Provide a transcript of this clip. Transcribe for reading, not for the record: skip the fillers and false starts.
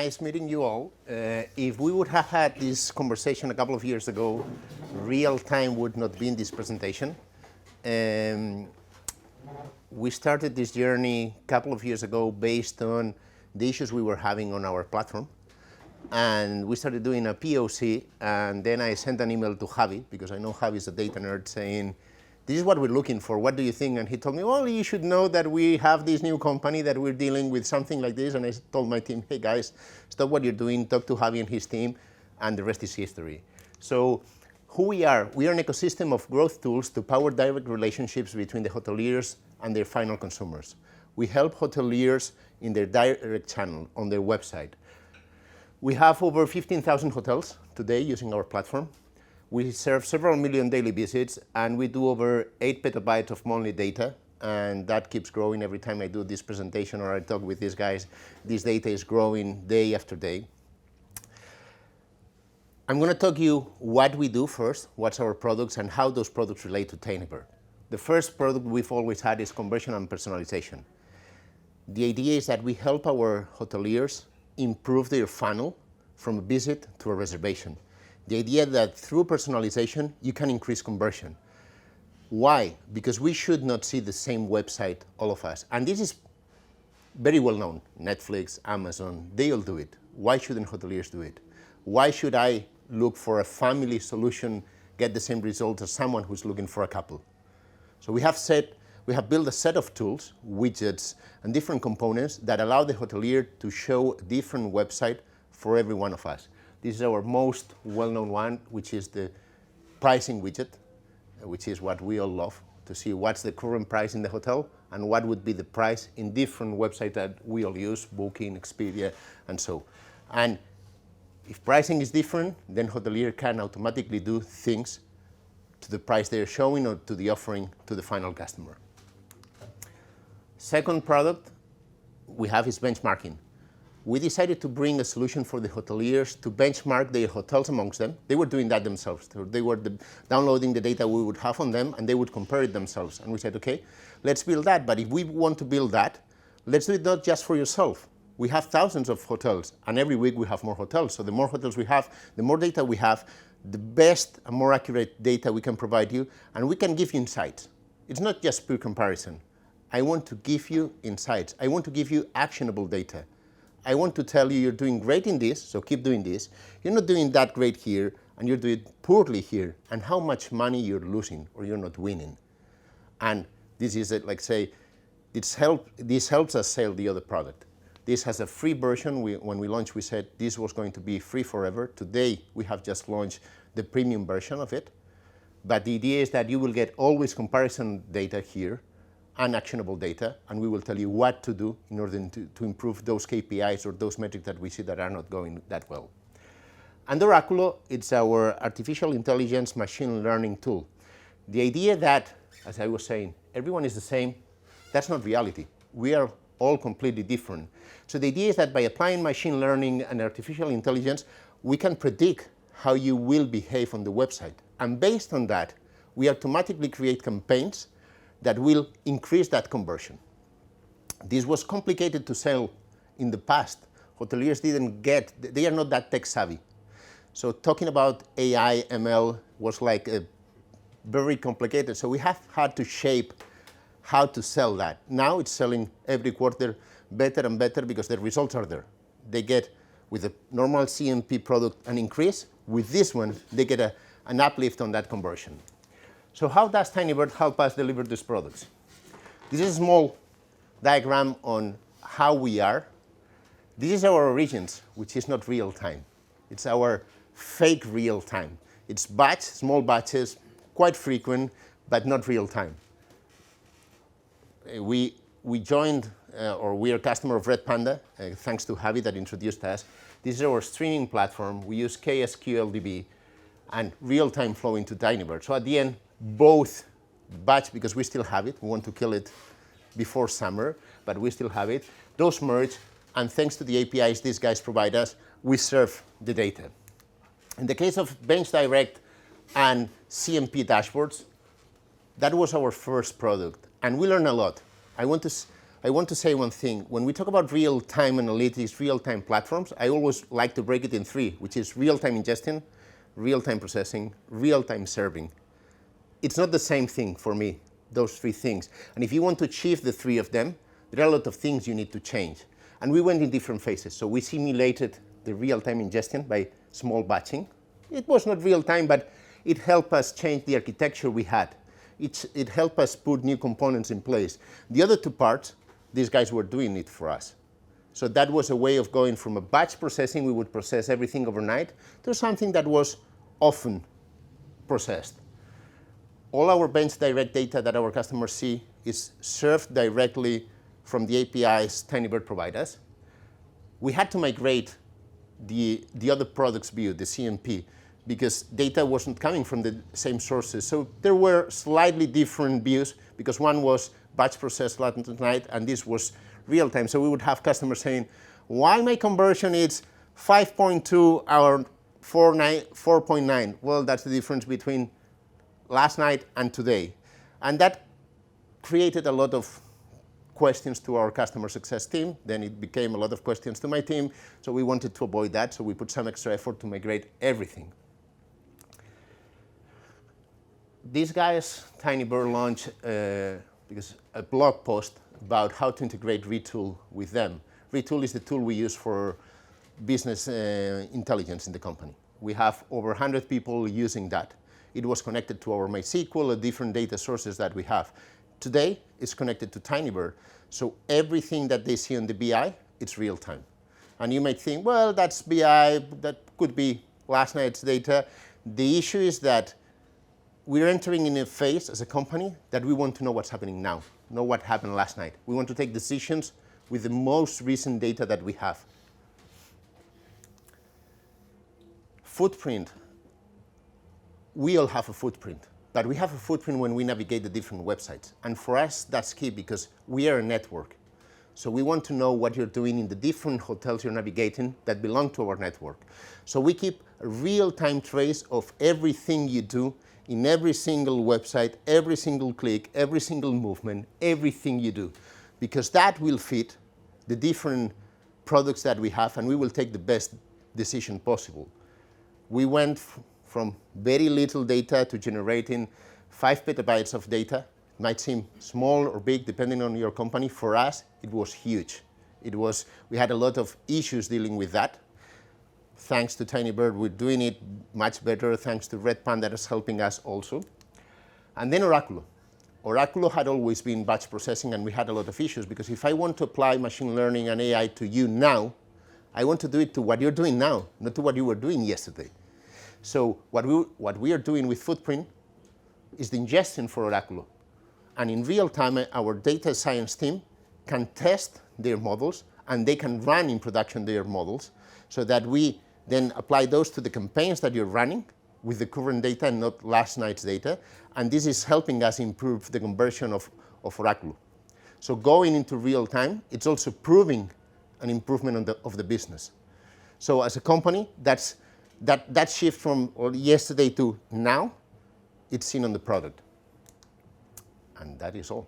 nice meeting you all. If we would have had this conversation a couple of years ago, real time would not be in this presentation. We started this journey a couple of years ago based on the issues we were having on our platform. And we started doing a POC, and then I sent an email to Javi, because I know Javi is a data nerd, saying, this is what we're looking for, what do you think? And he told me, well, you should know that we have this new company that we're dealing with something like this. And I told my team, hey guys, stop what you're doing, talk to Javi and his team, and the rest is history. So who we are an ecosystem of growth tools to power direct relationships between the hoteliers and their final consumers. We help hoteliers in their direct channel on their website. We have over 15,000 hotels today using our platform. We serve several million daily visits, and we do over 8 petabytes of monthly data, and that keeps growing every time I do this presentation or I talk with these guys. This data is growing day after day. I'm going to talk you what we do first, what's our products, and how those products relate to TinyBird. The first product we've always had is conversion and personalization. The idea is that we help our hoteliers improve their funnel from a visit to a reservation. The idea that through personalization, you can increase conversion. Why? Because we should not see the same website, all of us. And this is very well known. Netflix, Amazon, they all do it. Why shouldn't hoteliers do it? Why should I look for a family solution, get the same results as someone who's looking for a couple? So we have built a set of tools, widgets, and different components that allow the hotelier to show a different website for every one of us. This is our most well-known one, which is the pricing widget, which is what we all love, to see what's the current price in the hotel and what would be the price in different websites that we all use, Booking, Expedia, and so. And if pricing is different, then hotelier can automatically do things to the price they're showing or to the offering to the final customer. Second product we have is benchmarking. We decided to bring a solution for the hoteliers to benchmark their hotels amongst them. They were doing that themselves. They were downloading the data we would have on them, and they would compare it themselves. And we said, okay, let's build that. But if we want to build that, let's do it not just for yourself. We have thousands of hotels, and every week we have more hotels. So the more hotels we have, the more data we have, the best and more accurate data we can provide you, and we can give you insights. It's not just pure comparison. I want to give you insights. I want to give you actionable data. I want to tell you you're doing great in this, so keep doing this. You're not doing that great here, and you're doing poorly here, and how much money you're losing or you're not winning. And this is like say, this helps us sell the other product. This has a free version. When we launched, we said this was going to be free forever. Today, we have just launched the premium version of it. But the idea is that you will get always comparison data here, and actionable data, and we will tell you what to do in order to improve those KPIs or those metrics that we see that are not going that well. And Oraculo, it's our artificial intelligence machine learning tool. The idea that, as I was saying, everyone is the same, that's not reality. We are all completely different. So the idea is that by applying machine learning and artificial intelligence, we can predict how you will behave on the website. And based on that, we automatically create campaigns that will increase that conversion. This was complicated to sell in the past. Hoteliers they are not that tech savvy. So talking about AI, ML was like very complicated. So we have had to shape how to sell that. Now it's selling every quarter better and better because the results are there. They get, with a normal CMP product, an increase. With this one, they get an uplift on that conversion. So how does TinyBird help us deliver these products? This is a small diagram on how we are. This is our origins, which is not real time. It's our fake real time. It's batch, small batches, quite frequent, but not real time. We joined, or we are a customer of Red Panda, thanks to Javi that introduced us. This is our streaming platform. We use KSQLDB and real-time flow into TinyBird. So at the end, both batch, because we still have it, we want to kill it before summer, but we still have it. Those merge, and thanks to the APIs these guys provide us, we serve the data. In the case of Bench Direct and CMP dashboards, that was our first product, and we learned a lot. I want to say one thing. When we talk about real-time analytics, real-time platforms, I always like to break it in three, which is real-time ingestion, real-time processing, real-time serving. It's not the same thing for me, those three things. And if you want to achieve the three of them, there are a lot of things you need to change. And we went in different phases. So we simulated the real-time ingestion by small batching. It was not real-time, but it helped us change the architecture we had. It helped us put new components in place. The other two parts, these guys were doing it for us. So that was a way of going from a batch processing, we would process everything overnight, to something that was often processed. All our bench direct data that our customers see is served directly from the APIs Tinybird provides us. We had to migrate the other products view, the CMP, because data wasn't coming from the same sources. So there were slightly different views, because one was batch processed last night, and this was real time. So we would have customers saying, why my conversion is 5.2 or 4.9? Well, that's the difference between last night and today. And that created a lot of questions to our customer success team. Then it became a lot of questions to my team. So we wanted to avoid that. So we put some extra effort to migrate everything. These guys, Tinybird, launched because a blog post about how to integrate Retool with them. Retool is the tool we use for business intelligence in the company. We have over 100 people using that. It was connected to our MySQL and different data sources that we have. Today, it's connected to Tinybird. So everything that they see on the BI, it's real time. And you might think, well, that's BI, that could be last night's data. The issue is that we're entering in a phase as a company that we want to know what's happening now, know what happened last night. We want to take decisions with the most recent data that we have. Footprint. We all have a footprint, but we have a footprint when we navigate the different websites. And for us, that's key because we are a network. So we want to know what you're doing in the different hotels you're navigating that belong to our network. So we keep a real-time trace of everything you do in every single website, every single click, every single movement, everything you do, because that will fit the different products that we have, and we will take the best decision possible. We went from very little data to generating 5 petabytes of data. It might seem small or big depending on your company. For us, it was huge. We had a lot of issues dealing with that. Thanks to Tinybird, we're doing it much better, thanks to Red Panda that's helping us also. And then Oraculo. Oraculo had always been batch processing, and we had a lot of issues, because if I want to apply machine learning and AI to you now, I want to do it to what you're doing now, not to what you were doing yesterday. So what we are doing with Footprint is the ingestion for Oraculo. And in real time, our data science team can test their models, and they can run in production their models, so that we then apply those to the campaigns that you're running with the current data and not last night's data. And this is helping us improve the conversion of Oraculo. So going into real time, it's also proving an improvement of the business. So as a company, that shift from yesterday to now, it's seen on the product. And that is all.